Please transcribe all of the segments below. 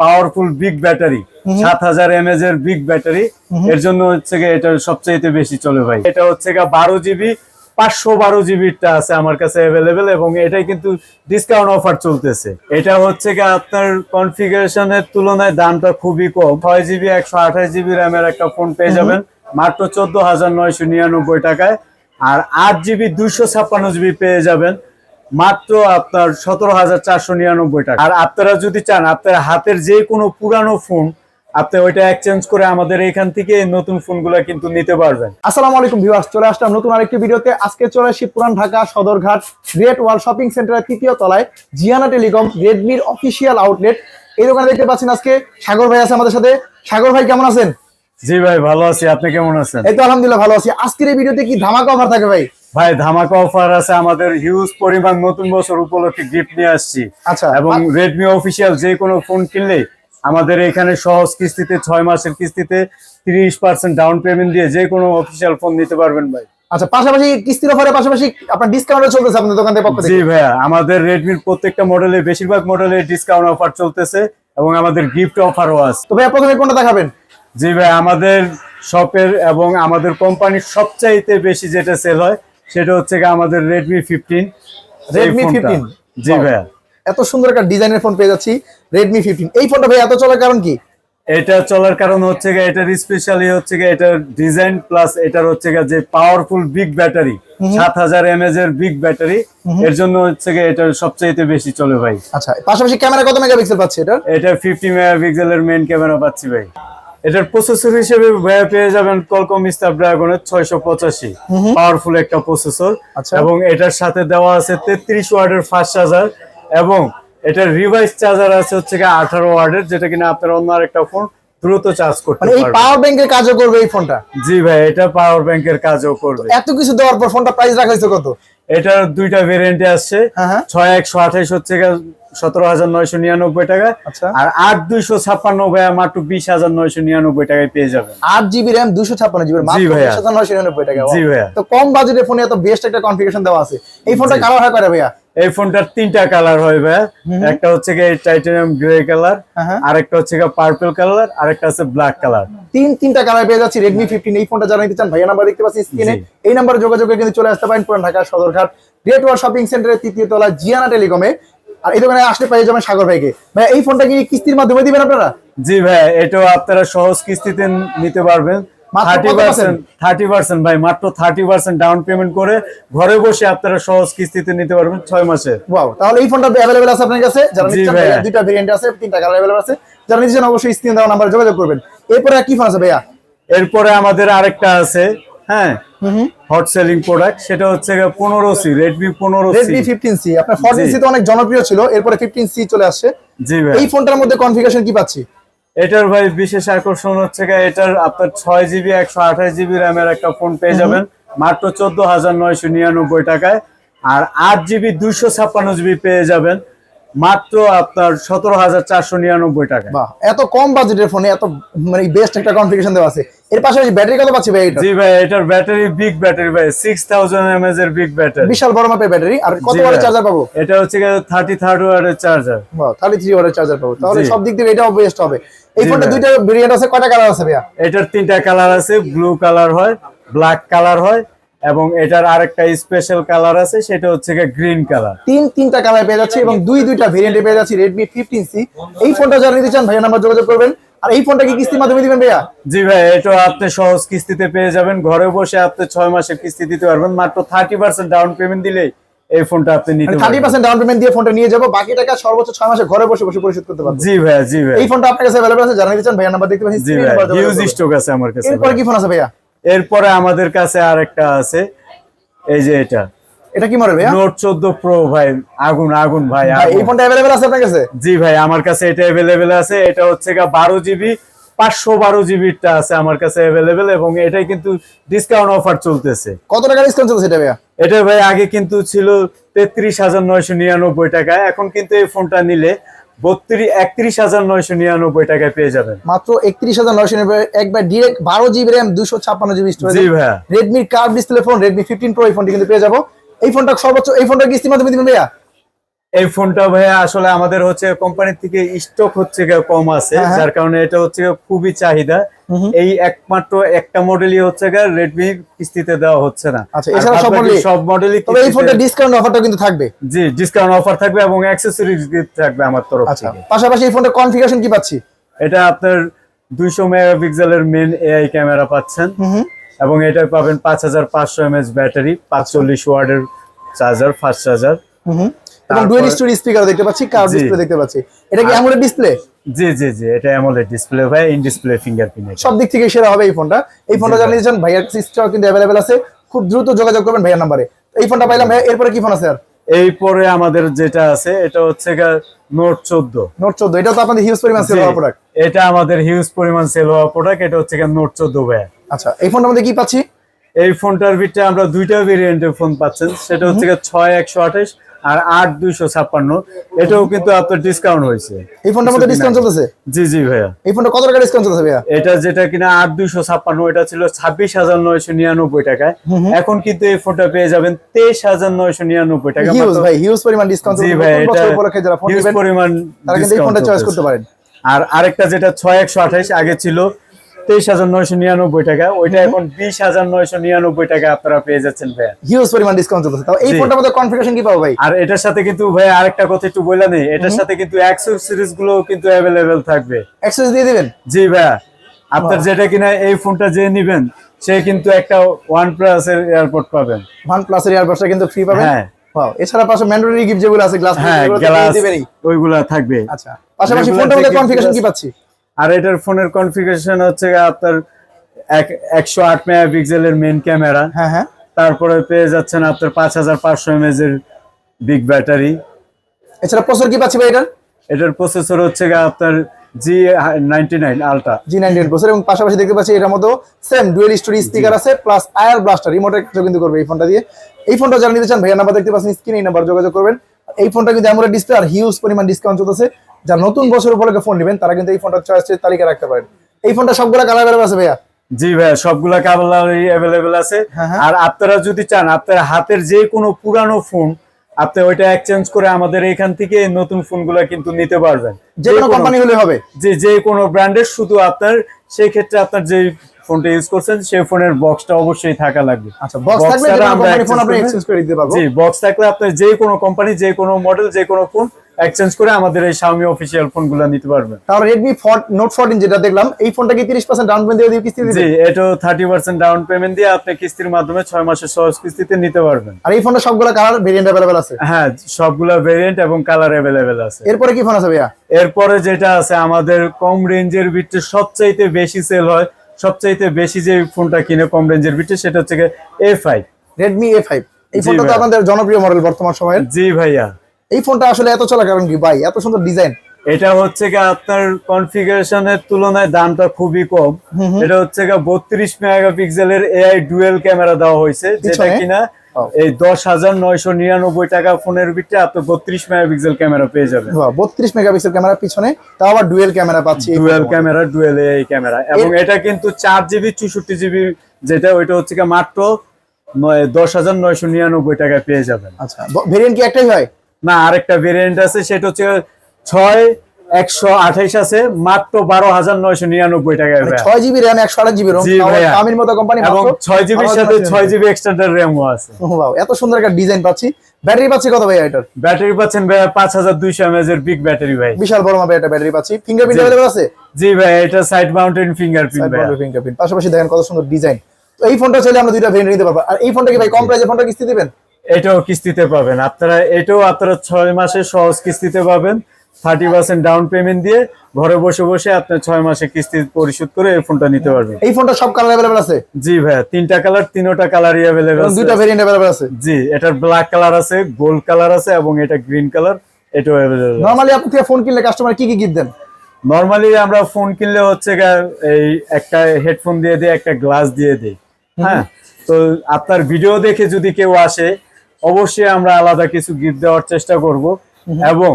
Powerful big battery, 7000 mAh এর big battery. এর জন্য হচ্ছে গিয়ে এটা সবচাইতে বেশি চলে ভাই। এটা হচ্ছে গিয়ে 12GB 512GB টা আছে আমার কাছে অ্যাভেলেবেল, এবং এটাই কিন্তু ডিসকাউন্ট অফার চলতেছে। এটা হচ্ছে গিয়ে আপনার কনফিগারেশনের তুলনায় দামটা খুবই কম। 6GB 128GB র্যামের একটা ফোন পেয়ে যাবেন মাত্র 14,999 টাকায়। আর 8GB 256GB পেয়ে যাবেন মাত্র আপনার 17,499 টাকা। আর আপনারা যদি চান আপনার হাতের যে কোনো পুরানো ফোন আপনি ওইটা এক্সচেঞ্জ করে আমাদের এখান থেকে নতুন ফোনগুলো কিন্তু নিতে পারবেন। আসসালামু আলাইকুম ভিউয়ার্স, চলে আসলাম নতুন আরেকটি ভিডিওতে। আজকে চলে আসি পুরান ঢাকা সদরঘাট গ্রেট ওয়াল শপিং সেন্টারের 3য় তলায় জিয়ানা টেলিকম রেডমির অফিসিয়াল আউটলেট। এই দোকানে দেখতে পাচ্ছেন আজকে সাগর ভাই আছে আমাদের সাথে। সাগর ভাই কেমন আছেন? জি ভাই ভালো আছি, আপনি কেমন আছেন? এই তো আলহামদুলিল্লাহ ভালো আছি। আজকের এই ভিডিওতে কি ধামাকা অফার থাকে ভাই? ভাই ধামাকা অফার আছে, আমাদের হিউজ পরিমাণ নতুন বছর উপলক্ষে গিফট নিয়ে আসছি। আচ্ছা, এবং রেডমি অফিসিয়াল যে কোনো ফোন কিনলে আমাদের এখানে সহজ কিস্তিতে 6 মাসের কিস্তিতে 30% ডাউন পেমেন্ট দিয়ে যে কোনো অফিসিয়াল ফোন নিতে পারবেন ভাই। আচ্ছা, পাশাপাশি কিস্তির অফারের পাশাপাশি আপনার ডিসকাউন্টও চলতেছে আপনাদের দোকানের পক্ষ থেকে? জি ভাইয়া, আমাদের রেডমির প্রত্যেকটা মডেলে বেশিরভাগ মডেলে ডিসকাউন্ট অফার চলতেছে এবং আমাদের গিফট অফারও আছে। তো ভাইয়া প্রথমে কোনটা দেখাবেন? জি ভাই, আমাদের শপের এবং আমাদের কোম্পানির সবচাইতে বেশি যেটা সেল হয় সেটা হচ্ছে আমাদের রেডমি 15। রেডমি 15? জি ভাইয়া, এত সুন্দর একটা ডিজাইনের ফোন পেয়ে যাচ্ছি রেডমি 15। এই ফোনটা ভাই এত চলার কারণ কি? এটা চলার কারণ হচ্ছে গিয়ে এটার স্পেশালি হচ্ছে গিয়ে এটার ডিজাইন প্লাস এটার হচ্ছে গিয়ে যে পাওয়ারফুল বিগ ব্যাটারি, 7000 mAh এর বিগ ব্যাটারি। এর জন্য হচ্ছে গিয়ে এটা সবচাইতে বেশি চলে ভাই। আচ্ছা, পাশাপাশি ক্যামেরা কত মেগাপিক্সেল পাচ্ছে এটা? এটা 50 মেগাপিক্সেলের মেইন ক্যামেরা পাচ্ছি ভাই। এটার প্রসেসর হিসেবে ভাইয়া পেয়ে যাবেন Qualcomm Snapdragon 685, পাওয়ারফুল একটা প্রসেসর। এবং এটার সাথে দেওয়া আছে 33 ওয়াটের ফাস্ট চার্জার, এবং এটার রিভাইস চার্জার আছে হচ্ছে 18 ওয়াটের, যেটা কিনা আপনার অন্য আরেকটা ফোন দ্রুত চার্জ করতে পারবে। এই পাওয়ার ব্যাংকের কাজও করবে এই ফোনটা? জি ভাই, এটা পাওয়ার ব্যাংকের কাজও করবে। এত কিছু দেওয়ার পর ফোনটা প্রাইস রাখা হয়েছে কত? এটার দুইটা ভেরিয়েন্টে আসছে। 6128 হচ্ছে 17,999 টাকা, আর 8256 ভাইয়া মাত্র 20,999 টাকায় পেয়ে যাবেন। 8GB RAM 256GB মাত্র 20,999 টাকা। জি ভাইয়া, তো কম বাজেটের ফোনে এত বেস্ট একটা কনফিগারেশন দেওয়া আছে। এই ফোনটা কালার হয় করে ভাইয়া? এই ফোনটার 3টা কালার হয় ভাইয়া। একটা হচ্ছে টাইটানিয়াম গ্রে কালার, আরেকটা হচ্ছে পার্পল কালার, আরেকটা আছে ব্ল্যাক কালার। তিনটা কালার পেয়ে যাচ্ছি রেডমি 15। এই ফোনটা যারা নিতে চান ভাইয়া নাম্বার দেখতে পাচ্ছেন স্ক্রিনে, এই নাম্বারে যোগাযোগ করে কিন্তু চলে আসতে পারেন পুরান ঢাকা সদরঘাট গ্রেট ওয়াল শপিং সেন্টারের 3য় তলায় জিয়ানা টেলিকমে। আর এই দোকানে আসলে পেয়ে যাবেন সাগর ভাইকে। ভাই এই ফোনটা কি কিস্তির মাধ্যমে দিবেন আপনারা? জি ভাই, এটাও আপনারা সহজ কিস্তিতে নিতে পারবেন। 30% ভাই, মাত্র 30% ডাউন পেমেন্ট করে ঘরে বসে আপনারা সহজ কিস্তিতে নিতে পারবেন 6 মাসে। ওয়াও, তাহলে এই ফোনটা अवेलेबल আছে আপনার কাছে? যারা নিতে চান দুইটা ভেরিয়েন্ট আছে, 3টা কালার अवेलेबल আছে। যারা নিতে চান অবশ্যই স্ক্রিনে দেওয়া নাম্বারে যোগাযোগ করবেন। এরপরে কি ফোন আছে ভাইয়া? এরপরে আমাদের আরেকটা আছে, হ্যাঁ, হট সেলিং প্রোডাক্ট, সেটা হচ্ছে 15C, Redmi 15C। Redmi 15C আপনার 14C তো অনেক জনপ্রিয় ছিল, এরপরে 15C চলে আসছে। জি ভাই, এই ফোনটার মধ্যে কনফিগারেশন কি পাচ্ছি? এটার ভাই বিশেষ আকর্ষণ হচ্ছে এটার আপনার 6GB 128GB র্যামের একটা ফোন পেয়ে যাবেন মাত্র 14,999 টাকায়। আর 8GB 256GB পেয়ে যাবেন মাত্র আপনার 17,499 টাকা। বাহ, এত কম বাজেটের ফোনে এত মানে বেস্ট একটা কনফিগারেশন দেওয়া আছে। এর পাশাপাশি ব্যাটারি কত পাচ্ছি ভাই এটা? জি ভাই, এটার ব্যাটারি বিগ ব্যাটারি ভাই, 6000 mAh এর বিগ ব্যাটারি, বিশাল বড় মাপের ব্যাটারি। আর কত ওয়াটের চার্জার পাবো? এটা হচ্ছে 33 ওয়াটের চার্জার। বাহ, 33 ওয়াটের চার্জার পাবো, তাহলে সব দিক থেকে এটাও বেস্ট হবে। এই ফোনটা দুইটা ভেরিয়েন্ট আছে, কয়টা কালার আছে ভাইয়া? এটার 3টা কালার আছে, ব্লু কালার হয়, ব্ল্যাক কালার হয়, এবং এটার আরেকটা স্পেশাল কালার আছে, সেটা হচ্ছে গ্রিন কালার। তিনটা কালার পেয়ে যাচ্ছে এবং দুইটা ভেরিয়েন্টে পেয়ে যাচ্ছি রেডমি 15C। এই ফোনটা যারা নিতে চান ভাইয়া নাম্বার যোগাযোগ করবেন। আর এই ফোনটা কি কিস্তির মাধ্যমে দিবেন ভাইয়া? জি ভাই, এটা আপনি সহজ কিস্তিতে পেয়ে যাবেন। ঘরে বসে আপনি 6 মাসের কিস্তি দিতে পারবেন। মাত্র 30% ডাউন পেমেন্ট দিলেই এই ফোনটা আপনি নিতে পারবেন। 30% ডাউন পেমেন্ট দিয়ে ফোনটা নিয়ে যাব, বাকি টাকা সর্বোচ্চ 6 মাসে ঘরে বসে বসে পরিশোধ করতে পারবেন। জি ভাই, জি ভাই, এই ফোনটা আপনার কাছে अवेलेबल আছে, যারা নিতে চান ভাইয়া নাম্বার দেখতে পাচ্ছেন জি ভাই, হিউজ স্টক আছে আমার কাছে। এরপর কি ফোন আছে ভাইয়া? এরপরে আমাদের কাছে আরেকটা আছে, এই যে এটা কি মডেল ভাইয়া? নোট 14 প্রো ভাই, আগুন ভাই। এই ফোনটা अवेलेबल আছে আপনার কাছে? জি ভাই, আমার কাছে এটা अवेलेबल আছে। এটা হচ্ছে 12GB 512GB টা আছে আমার কাছে अवेलेबल, এবং এটাই কিন্তু ডিসকাউন্ট অফার চলতেছে। কত টাকা ডিসকাউন্ট চলছে এটা ভাইয়া? এটা ভাই আগে কিন্তু ছিল 33,999 টাকা, এখন কিন্তু এই ফোনটা নিলে 31,999 টাকায় পেয়ে যাবেন। মাত্র 31,999 একবার direct 12GB RAM 256GB storage. Ji ভাই, Redmi curve display phone Redmi 15 pro এই ফোনটি কিন্তু পেয়ে যাবো। এই ফোনটা সর্বোচ্চ এই ফোনটা কিস্তির মাধ্যমে দিবেন ভাইয়া? এই ফোনটা ভাইয়া আসলে আমাদের হচ্ছে কোম্পানি থেকে স্টক হচ্ছে গিয়ে কম আছে, হ্যাঁ, হ্যাঁ। যার কারণে এটা হচ্ছে গিয়ে খুবই চাহিদা। এই একমাত্র একটা মডেলই হচ্ছে গিয়ে রেডমি কিস্তিতে দেওয়া হচ্ছে না। আচ্ছা, আর এছাড়া বাদ বাকি সব মডেলই তবে এই ফোনটা ডিসকাউন্ট অফারটা কিন্তু থাকবে। জি, ডিসকাউন্ট অফার থাকবে এবং অ্যাকসেসরিজ গিফট থাকবে আমার তরফ আচ্ছা, থেকে। পাশাপাশি এই ফোনটা কনফিগারেশন কি পাচ্ছি? এটা আপনার 200 মেগাপিক্সেলের মেন এআই ক্যামেরা পাচ্ছেন এবং এটা পাবেন 5500 mAh ব্যাটারি, 45 ওয়াটের চার্জার, ফাস্ট চার্জার এবং ডুয়াল স্টোরি স্পিকার দেখতে পাচ্ছি, কার্ভ ডিসপ্লে দেখতে পাচ্ছি। এটা কি অ্যামোলেড ডিসপ্লে? জি জি জি, এটা অ্যামোলেড ডিসপ্লে ভাই, ইন ডিসপ্লে ফিঙ্গারপ্রিন্ট। সব দিক থেকে সেরা হবে এই ফোনটা। এই ফোনটা জানিয়ে দিচ্ছেন ভাইয়ার স্টক কিন্তু अवेलेबल আছে, খুব দ্রুত যোগাযোগ করবেন ভাইয়ার নম্বরে। এই ফোনটা পাইলাম ভাইয়া, এরপরে কি ফোন আছে আর? এরপরে আমাদের যেটা আছে এটা হচ্ছে নোট 14। নোট 14 এটা তো আপনাদের হিউজ পরিমাণ সেল হওয়া প্রোডাক্ট। এটা আমাদের হিউজ পরিমাণ সেল হওয়া প্রোডাক্ট। এটা হচ্ছে নোট 14 ভাই। আচ্ছা, এই ফোনটার মধ্যে কি পাচ্ছি? এই ফোনটার ভিতরে আমরা দুইটা ভেরিয়েন্টের ফোন পাচ্ছেন, সেটা হচ্ছে 6128 আর 8256। এটাও কিন্তু আপনার ডিসকাউন্ট হয়েছে। এই ফোনটার মধ্যে ডিসকাউন্ট চলতেছে? জি জি ভাইয়া। এই ফোনটা কত টাকা ডিসকাউন্ট চলতেছে ভাইয়া? এটা যেটা কিনা 8256, এটা ছিল 26999 টাকায়। এখন কিন্তু এই ফোনটা পেয়ে যাবেন 23999 টাকা। হিউজ ভাই, হিউজ পরিমাণ ডিসকাউন্ট জি চলতেছে। ভাই, নতুন এটা বছর উপলক্ষে যারা ফোন হিউজ নেবেন পরিমাণ তারা কিন্তু এই ফোনটা চয়েস করতে পারেন। আর আরেকটা যেটা 6128 আগে ছিল 23999 টাকা, ওইটা এখন 20999 টাকা আপনারা পেয়ে যাচ্ছেন ভাইয়া। হিউজ পরিমাণ ডিসকাউন্ট চলতেছে। তাও এই ফোনটার মধ্যে কনফিগারেশন কি পাবো ভাই? আর এটার সাথে কিন্তু ভাই আরেকটা কথা একটু বইলা নেই, এটার সাথে কিন্তু অ্যাক্সেসরিজ গুলো কিন্তু अवेलेबल থাকবে। অ্যাক্সেস দিয়ে দিবেন? জি ভাইয়া, আপনার যেটা কিনা এই ফোনটা যে নেবেন সে কিন্তু একটা OnePlus এর এয়ারপড পাবেন। OnePlus এর এয়ারপডসটা কিন্তু ফ্রি পাবেন। হ্যাঁ। ওয়াও, এছাড়া পাশে ম্যান্ডেটরি গিফট যেগুলো আছে, গ্লাস হ্যাঁ, গ্লাস ওইগুলা থাকবে। আচ্ছা, পাশাপাশি ফোনটার মধ্যে কনফিগারেশন কি পাচ্ছি? আর এটার ফোনের কনফিগারেশন হচ্ছে আপনার 108 মেগাপিক্সেলের মেইন ক্যামেরা। হ্যাঁ হ্যাঁ। তারপরে পেয়ে যাচ্ছেন আপনার 5500 mAh এর বিগ ব্যাটারি। এছাড়া প্রসেসর কি পাচ্ছি ভাই এটার? এটার প্রসেসর হচ্ছে আপনার G99 আলট্রা। G99 প্রসেসর, এবং পাশাপাশি দেখতে পাচ্ছি এটার মধ্যে সেম ডুয়াল স্টোরি স্পিকার আছে, প্লাস আয়ার ব্লাস্টার রিমোটের কাজ কিন্তু করবে এই ফোনটা দিয়ে। এই ফোনটা যারা নিতে চান ভাইয়া নাম্বার দেখতে পাচ্ছেন স্ক্রিনে, এই নাম্বার যোগাযোগ করবেন। এই ফোনটা কিন্তু অ্যামোলেড ডিসপ্লে আর হিউজ পরিমাণ ডিসকাউন্ট চলতেছে। যারা নতুন বছর উপলক্ষে ফোন নেবেন তারা কিন্তু এই ফোনটা চয়েসের তালিকা রাখতে পারেন। এই ফোনটা সবগুলা কালার अवेलेबल আছে ভাইয়া? জি ভাইয়া, সবগুলা কালারই अवेलेबल আছে। আর আপনারা যদি চান আপনার হাতের যে কোনো পুরানো ফোন আপনি ওইটা এক্সচেঞ্জ করে আমাদের এখান থেকে নতুন ফোনগুলা কিন্তু নিতে পারবেন। যে কোনো কোম্পানি হলে হবে? জি, যে কোনো ব্র্যান্ডের, শুধু আপনার সেই ক্ষেত্রে আপনার যে ফোনটা ইউজ করছেন সেই ফোনের বক্সটা অবশ্যই থাকা লাগবে। আচ্ছা, বক্স থাকলে যে কোনো কোম্পানি ফোন আপনি এক্সচেঞ্জ করে দিতে পারবো? জি, বক্স থাকলে আপনি যে কোনো কোম্পানি, যে কোনো মডেল, যে কোনো ফোন এক্সচেঞ্জ করে আমাদের এই Xiaomi অফিশিয়াল ফোনগুলো নিতে পারবেন। তাহলে Redmi Note 14 যেটা দেখলাম, এই ফোনটা কি 30% ডাউন পেমেন্ট দিয়ে কিস্তি দিবেন? জি, এটা 30% ডাউন পেমেন্ট দিয়ে আপনি কিস্তির মাধ্যমে 6 মাসের সহজ কিস্তিতে নিতে পারবেন। আর এই ফোনটা সবগুলা কালার ভেরিয়েন্ট अवेलेबल আছে? হ্যাঁ, সবগুলা ভেরিয়েন্ট এবং কালার अवेलेबल আছে। এরপরে কি ফোন আছে ভাইয়া? এরপরে যেটা আছে আমাদের কম রেঞ্জের ভিতরে সবচাইতে বেশি সেল হয়, সবচাইতে বেশি যে ফোনটা কিনে কম রেঞ্জের ভিতরে, সেটা হচ্ছে A5, Redmi A5। এই ফোনটা তো আপনাদের জনপ্রিয় মডেল বর্তমান সময়ের। জি ভাইয়া। এই ফোনটা আসলে এত চলা কারণ কি ভাই? এত সুন্দর ডিজাইন। এটা হচ্ছে আপনার কনফিগারেশনের তুলনায় দামটা খুবই কম। এটা হচ্ছে 32 মেগাপিক্সেলের এআই ডুয়েল ক্যামেরা দেওয়া হয়েছে, যেটা কিনা এই 10,999 টাকা ফোনের ভিতরে আপনি 32 মেগাপিক্সেল ক্যামেরা পেয়ে যাবেন। 32 মেগাপিক্সেল ক্যামেরা পিছনে, তাও আবার ডুয়েল ক্যামেরা পাচ্ছি। Dual camera, dual AI camera, এবং এটা কিন্তু 4GB 64GB যেটা, ওইটা হচ্ছে মাত্র 10,999 টাকায় পেয়ে যাবেন। আচ্ছা, ভেরিয়েন্ট কি একটাই হয়? না, আরেকটা ভেরিয়েন্ট আছে, সেটা হচ্ছে 6128 আছে, মাত্র 12,999 টাকায়। 6GB RAM 128GB ROM, দামির মতো কোম্পানি, এবং 6GB এর সাথে 6GB এক্সটেন্ডেড র‍্যামও আছে। ওয়াও, এত সুন্দর একটা ডিজাইন পাচ্ছি। ব্যাটারি পাচ্ছি কত ভাই এটার? ব্যাটারি পাচ্ছেন ভাই 5200 mAh এর বিগ ব্যাটারি ভাই, বিশাল বড় মাপের একটা ব্যাটারি পাচ্ছি। ফিঙ্গারপ্রিন্ট अवेलेबल আছে? জি ভাই, এটা সাইড মাউন্টেড ফিঙ্গারপ্রিন্ট ভাই। ফিঙ্গারপ্রিন্ট পাশাপাশি দেখেন কত সুন্দর ডিজাইন। তো এই ফোনটা চাইলে আমরা দুইটা ভেরিয়েন্ট নিতে পারবো। আর এই ফোনটা কি ভাই কম প্রাইসে ফোনটা কিস্তি দিবেন? এটাও কিস্তিতে পাবেন আপনারা। এটাও আপনারা 6 মাসের সহজ কিস্তিতে পাবেন, 30% ডাউন পেমেন্ট দিয়ে ঘরে বসে বসে আপনি 6 মাসে কিস্তি পরিশোধ করে এই ফোনটা নিতে পারবেন। এই ফোনটা সব কালার अवेलेबल আছে? জি ভাই, 3টা কালার, 3টা কালারই अवेलेबल আছে। দুইটা ভেরিয়েন্ট अवेलेबल আছে? জি, এটার ব্ল্যাক কালার আছে, গোল্ড কালার আছে, এবং এটা গ্রিন কালার, এটাও अवेलेबल। নরমালি আপনি ফোন কিনলে কাস্টমার কি কি গিফট দেন? নরমালি আমরা ফোন কিনলে হচ্ছে এই একটা হেডফোন দিয়ে দিই, একটা গ্লাস দিয়ে দিই। হ্যাঁ, তো আপনার ভিডিও দেখে যদি কেউ আসে অবশ্যই আমরা আলাদা কিছু গিফট দেওয়ার চেষ্টা করব, এবং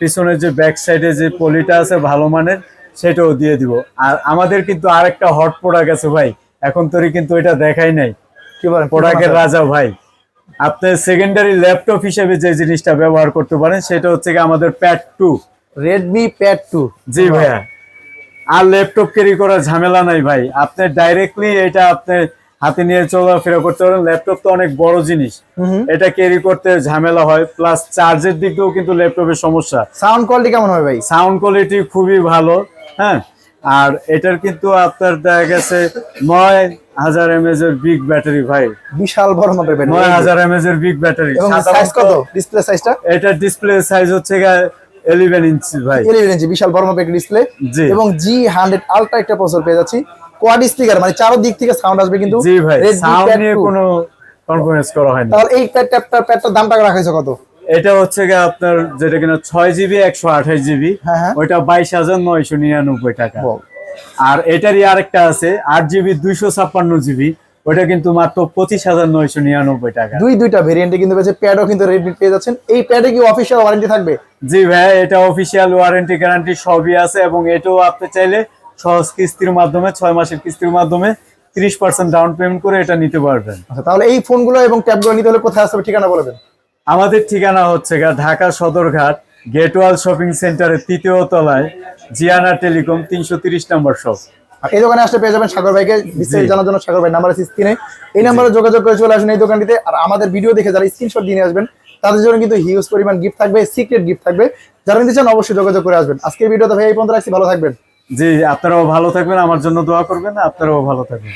পিছনের যে ব্যাক সাইডে যে পলিটা আছে ভালো মানের, সেটাও দিয়ে দিব। আর আমাদের কিন্তু আরেকটা হট প্রোডাক্ট আছে ভাই, এখন তোরই কিন্তু এটা দেখাই নাই। কি বলেন? প্রোডাক্টের রাজা ভাই, আপনার সেকেন্ডারি ল্যাপটপ হিসেবে যে জিনিসটা ব্যবহার করতে পারেন সেটা হচ্ছে কি আমাদের প্যাড 2। Redmi pad 2। জি ভাইয়া, আর ল্যাপটপ ক্যারি করার ঝামেলা নাই ভাই, আপনি ডাইরেক্টলি এটা আপনি হাতে নিয়ে চলাফেরা করতে পারেন। ল্যাপটপ তো অনেক বড় জিনিস, এটা ক্যারি করতে ঝামেলা হয়, প্লাস চার্জের দিক দিয়েও কিন্তু ল্যাপটপের সমস্যা। সাউন্ড কোয়ালিটি কেমন হবে ভাই? সাউন্ড কোয়ালিটি খুবই ভালো, হ্যাঁ। আর এটার কিন্তু আপনার দেখা গেছে 9000 mAh এর বিগ ব্যাটারি ভাই, বিশাল বড় মাপের ব্যাটারি। 9000 mAh এর বিগ ব্যাটারি। এবং সাইজ কত? ডিসপ্লে সাইজটা? এটা ডিসপ্লে সাইজ হচ্ছে 11 ইঞ্চি ভাই। 11 ইঞ্চি, বিশাল বড় মাপের ডিসপ্লে। জি। এবং G100 আলট্রা একটা প্রসেসর পেয়ে যাচ্ছি, কোয়াড স্পিকার, মানে চারো দিক থেকে সাউন্ড আসবে কিন্তু। জি ভাই, Redmi সাউন্ড Pad নিয়ে 2। কোনো কম্প্রোমাইজ করা হয়নি। তাহলে এই প্যাডটার দামটা রাখা হয়েছে কত? এটা হচ্ছে আপনার যেটা কিনা 6GB 128GB, হ্যাঁ, হ্যাঁ। ওইটা 22,999 টাকা। Wow। আর এটারই আরেকটা আছে 8GB 256GB, ওইটা কিন্তু মাত্র 25,999 টাকা। দুইটা ভেরিয়েন্টে কিন্তু পেয়েছে, প্যাডও কিন্তু রেডমি পেয়ে যাচ্ছেন। এই প্যাডে কি অফিসিয়াল ওয়ারেন্টি থাকবে? জি ভাই, এটা অফিসিয়াল ওয়ারেন্টি গ্যারান্টি সবই আছে, এবং এটাও আপনি চাইলে সহজ কিস্তির মাধ্যমে 6 মাসের কিস্তির মাধ্যমে 30% ডাউন পেমেন্ট করে এটা নিতে পারবেন। আচ্ছা, তাহলে এই ফোনগুলো এবং ট্যাবগুলো নিতে হলে কোথায় আসবে, ঠিকানা বলে দেন। আমাদের ঠিকানা হচ্ছে ঢাকা সদরঘাট গেটওয়াল শপিং সেন্টারের 3য় তলায়, জিয়ানা টেলিকম 330 নম্বর শপ। আর এই দোকানে আসলে পেয়ে যাবেন সাগর ভাইকে। বিস্তারিত জানার জন্য সাগর ভাই নাম্বার আছে স্ক্রিনে, এই নাম্বারে যোগাযোগ করে চলে আসুন এই দোকানটিতে। আর আমাদের ভিডিও দেখে যারা স্ক্রিনশট দিয়ে আসবেন তাদের জন্য কিন্তু হিউজ পরিমাণ গিফট থাকবে, সিক্রেট গিফট থাকবে। যারা নিতে চান অবশ্যই যোগাযোগ করে আসবেন। আজকের ভিডিওটা ভাই এই পর্যন্ত রাখছি, ভালো থাকবেন। জি, আপনারাও ভালো থাকবেন, আমার জন্য দোয়া করবেন, আপনারাও ভালো থাকবেন।